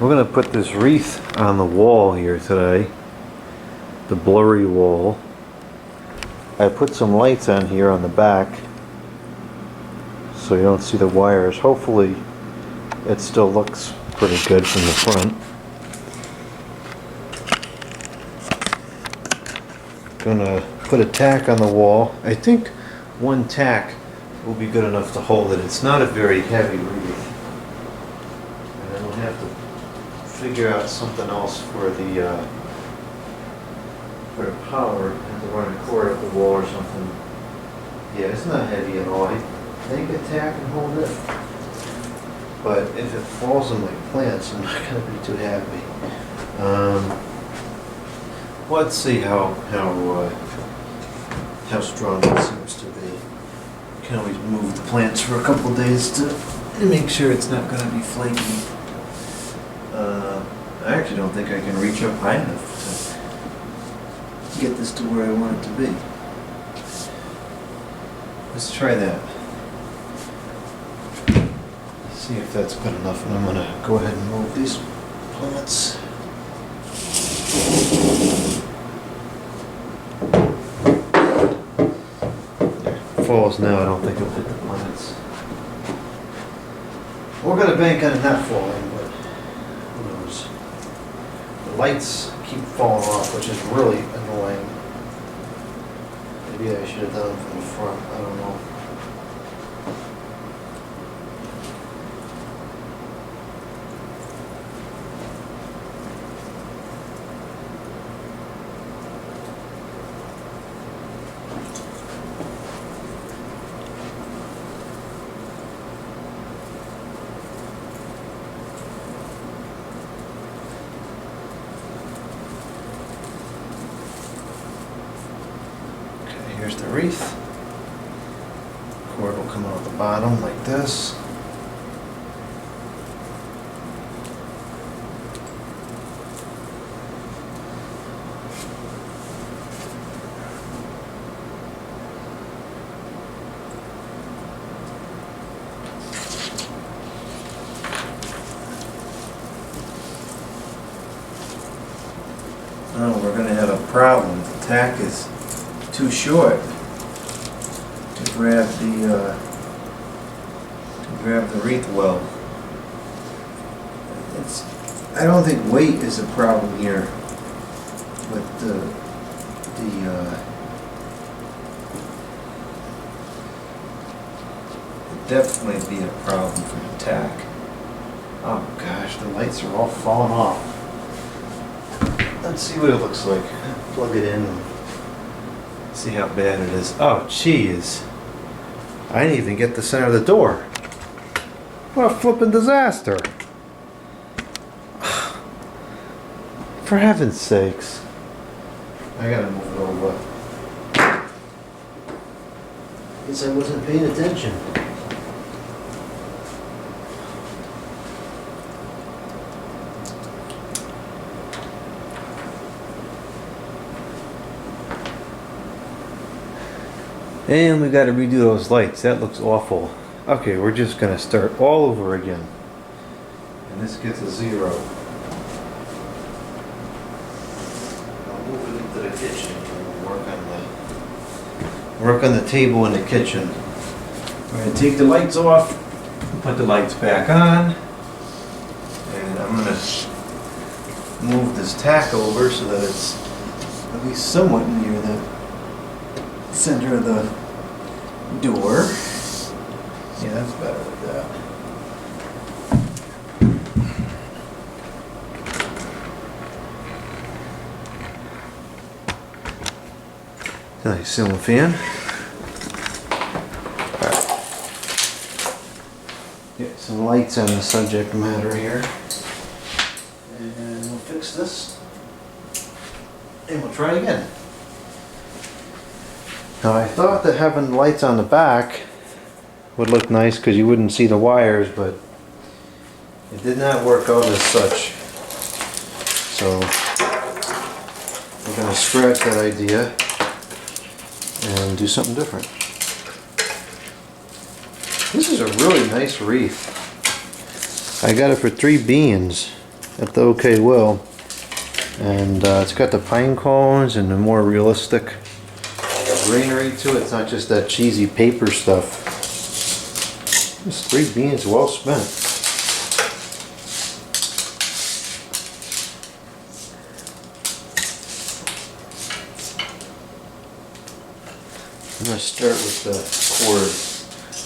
We're going to put this wreath on the wall here today, the blurry wall. I put some lights on here on the back so you don't see the wires. Hopefully it still looks pretty good from the front. Gonna put a tack on the wall. I think one tack will be good enough to hold it. It's not a very heavy wreath. And then we'll have to figure out something else for the power. Have to run a cord up the wall or something. Yeah, it's not heavy at all. I think a tack can hold it. But if it falls on my plants, I'm not gonna be too happy. Let's see how strong it seems to be. You can always move the plants for a couple days to make sure it's not going to be flaky. I actually don't think I can reach up high enough to get this to where I want it to be. Let's try that. See if that's good enough, and I'm going to go ahead and move these plants. Falls now, I don't think it'll hit the plants. We're going to bank on it not falling, but who knows. The lights keep falling off, which is really annoying. Maybe I should have done them from the front, I don't know. Here's the wreath. Cord will come out the bottom like this. Oh, we're going to have a problem. The tack is too short to grab the wreath well. I don't think weight is a problem here, but the depth might be a problem for the tack. Oh gosh, the lights are all falling off. Let's see what it looks like. Plug it in. See how bad it is. Oh, jeez. I didn't even get the center of the door. What a flippin' disaster. For heaven's sakes. I gotta move it over. Guess I wasn't paying attention. And we got to redo those lights. That looks awful. Okay, we're just going to start all over again. And this gets a 0. I'll move it into the kitchen and work on the table in the kitchen. We're going to take the lights off, put the lights back on, and I'm going to move this tack over so that it's at least somewhat near the center of the door. Yeah, that's better like that. Nice ceiling fan. Alright. Get some lights on the subject matter here. And we'll fix this. And we'll try again. Now I thought that having lights on the back would look nice because you wouldn't see the wires, but it did not work out as such. So we're going to scratch that idea and do something different. This is a really nice wreath. I got it for 3 beans. at the OK Will. And it's got the pine cones and the more realistic greenery to it. It's not just that cheesy paper stuff. This 3 beans well spent. I'm going to start with the cord,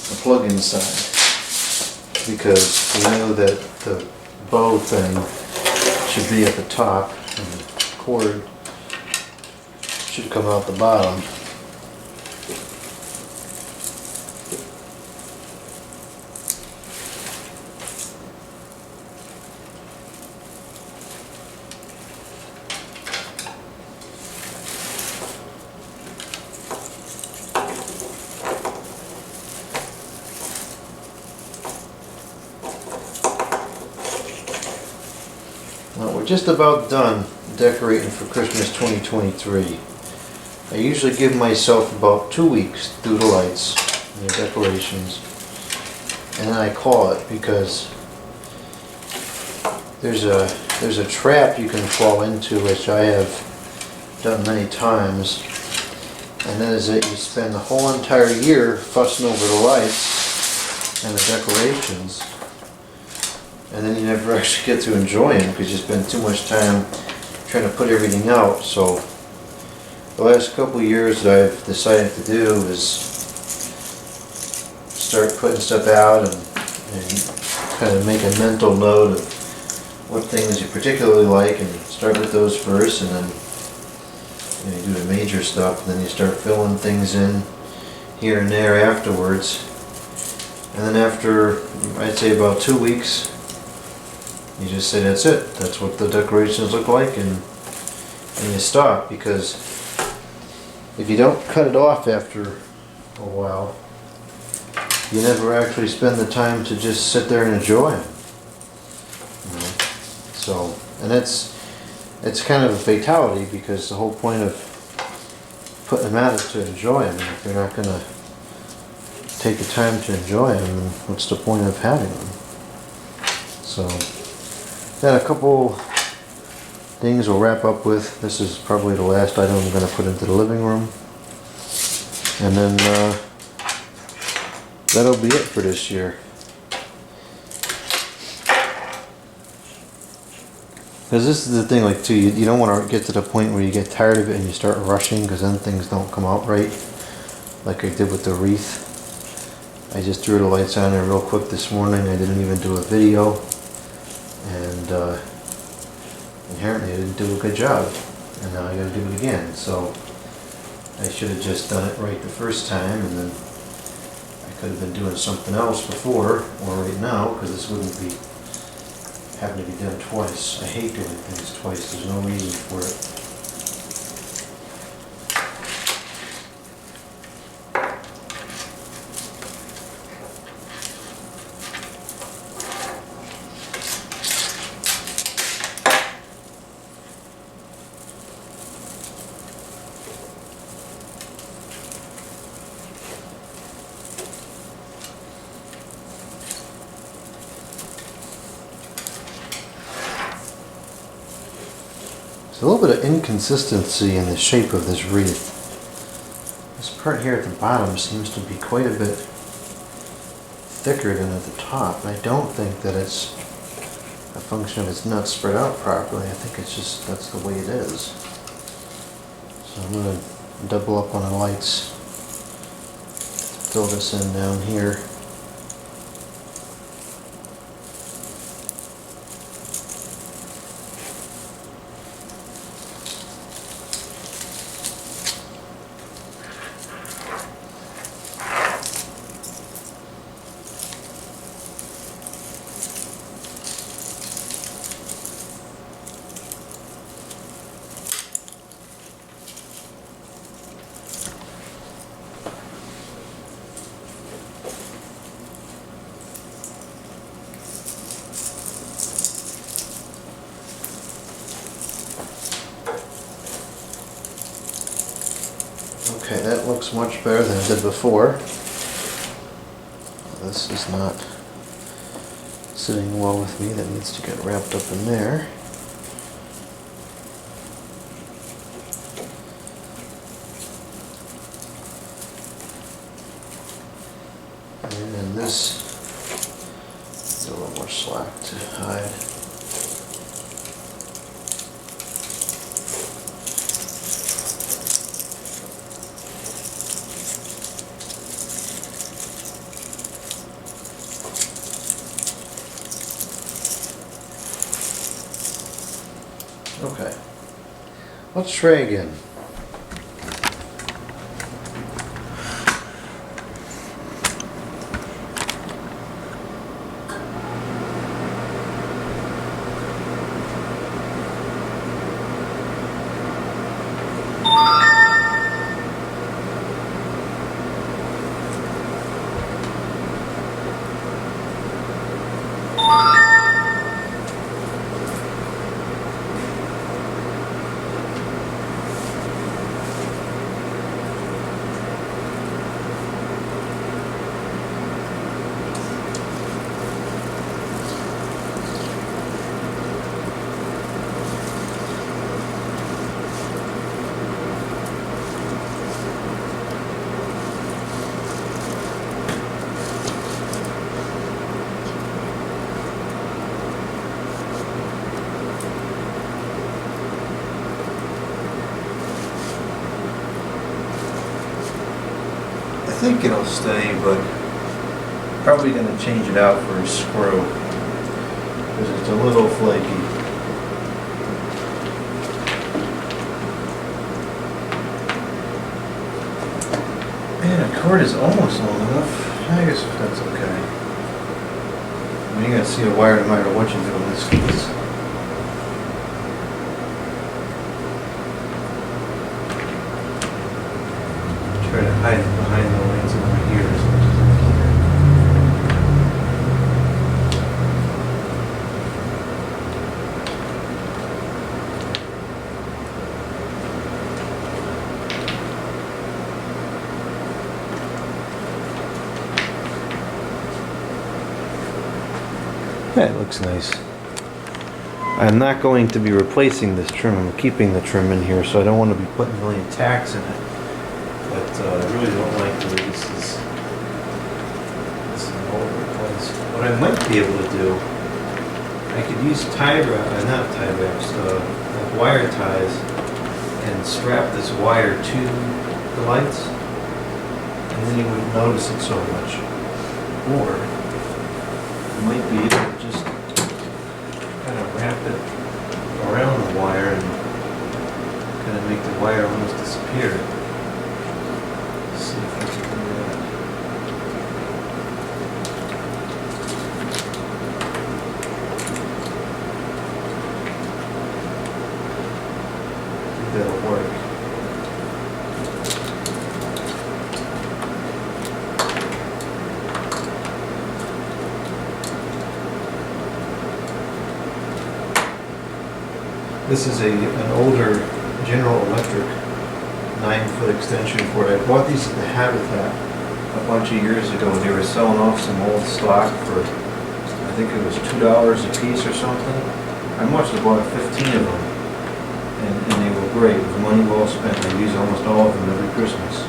the plug-in side, because we know that the bow thing should be at the top and the cord should come out the bottom. Well, we're just about done decorating for Christmas 2023. I usually give myself about 2 weeks to do the lights and the decorations, and then I call it, because there's a trap you can fall into, which I have done many times, and that is that you spend the whole entire year fussing over the lights and the decorations, and then you never actually get to enjoy them because you spend too much time trying to put everything out. So the last couple of years that I've decided to do is start putting stuff out and kind of make a mental note of what things you particularly like, and start with those first, and then you do the major stuff, and then you start filling things in here and there afterwards. And then after, I'd say about 2 weeks, you just say that's it. That's what the decorations look like, and you stop, because if you don't cut it off after a while, you never actually spend the time to just sit there and enjoy them. You know? So, and it's kind of a fatality, because the whole point of putting them out is to enjoy them. And if you're not going to take the time to enjoy them, then what's the point of having them? So, then a couple things we'll wrap up with. This is probably the last item I'm going to put into the living room. And then that'll be it for this year. Because this is the thing, like, too, you don't want to get to the point where you get tired of it and you start rushing, because then things don't come out right, like I did with the wreath. I just threw the lights on there real quick this morning. I didn't even do a video, and inherently I didn't do a good job, and now I gotta do it again. So I should have just done it right the first time, and then I could have been doing something else before, or right now, because this wouldn't be having to be done twice. I hate doing things twice. There's no reason for it. There's a little bit of inconsistency in the shape of this wreath. This part here at the bottom seems to be quite a bit thicker than at the top. I don't think that it's a function of it's not spread out properly. I think it's just, that's the way it is. So I'm going to double up on the lights, fill this in down here. Okay, that looks much better than it did before. This is not sitting well with me that needs to get wrapped up in there. And then this is a little more slack to hide. Okay, let's try again. I think it'll stay, but probably going to change it out for a screw because it's a little flaky. Man, the cord is almost long enough. I guess that's okay. I mean, you're going to see a wire no matter what you do in this case. Try to hide it behind the lines over here as much as I can. Yeah, it looks nice. I'm not going to be replacing this trim. I'm keeping the trim in here, so I don't want to be putting a million tacks in it. But I really don't like the way this is all over the place. What I might be able to do, I could use not tie wraps, like wire ties, and strap this wire to the lights, and then you wouldn't notice it so much. Or you might be able to just kind of wrap it around the wire and kind of make the wire almost disappear. See if I can do that. I think that'll work. This is an older General Electric 9-foot extension cord. I bought these at the Habitat a bunch of years ago. They were selling off some old stock for, I think it was $2 a piece or something. I must have bought 15 of them, and they were great. It was money well spent. I use almost all of them every Christmas.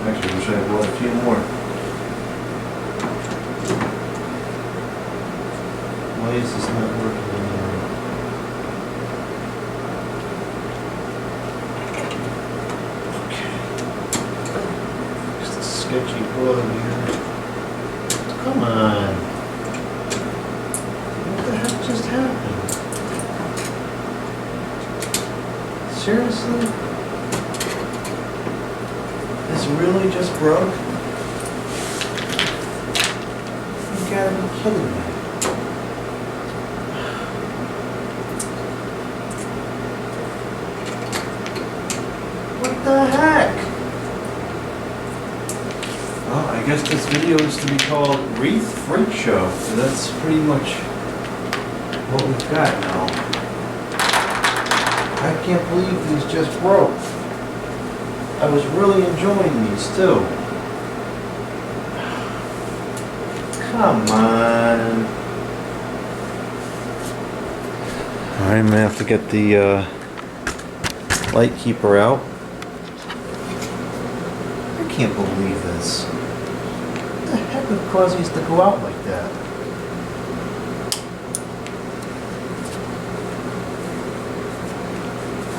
Actually, I wish I had bought a few more. Why is this not working anymore? Sketchy plug here. Come on. What the heck just happened? Seriously? This really just broke? You gotta be kidding me. What the heck? Well, I guess this video is to be called Wreath Freakshow, so that's pretty much what we've got now. I can't believe these just broke. I was really enjoying these too. Come on. I'm gonna have to get the light keeper out. I can't believe this. What the heck would cause these to go out like that?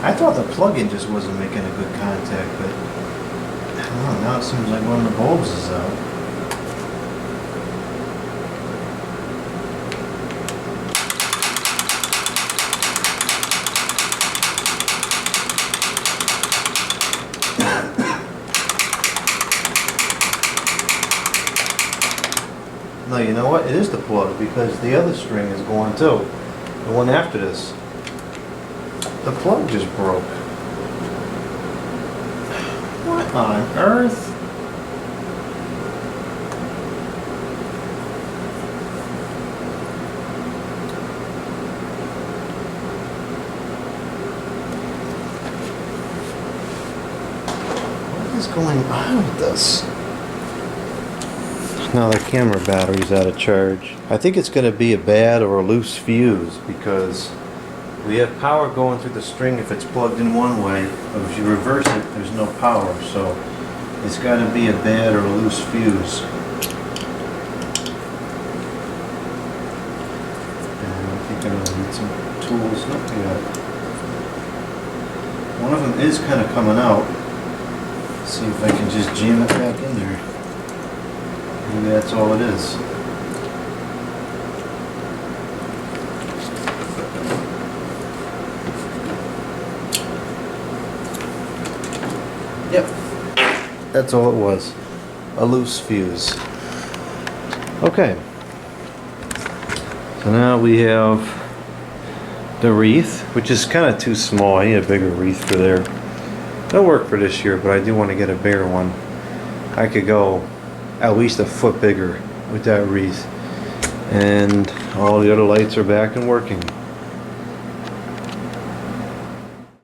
I thought the plug-in just wasn't making a good contact, but I don't know, now it seems like one of the bulbs is out. No, you know what? It is the plug because the other string is going too. The one after this. The plug just broke. What on earth? What is going on with this? Now the camera battery's out of charge. I think it's going to be a bad or a loose fuse because we have power going through the string if it's plugged in one way, but if you reverse it, there's no power. So it's got to be a bad or a loose fuse. And I think I'm going to need some tools. Look at that. One of them is kind of coming out. Let's see if I can just jam it back in there. Maybe that's all it is. Yep, that's all it was. A loose fuse. Okay. So now we have the wreath, which is kind of too small. I need a bigger wreath for there. It'll work for this year, but I do want to get a bigger one. I could go at least a foot bigger with that wreath. And all the other lights are back and working.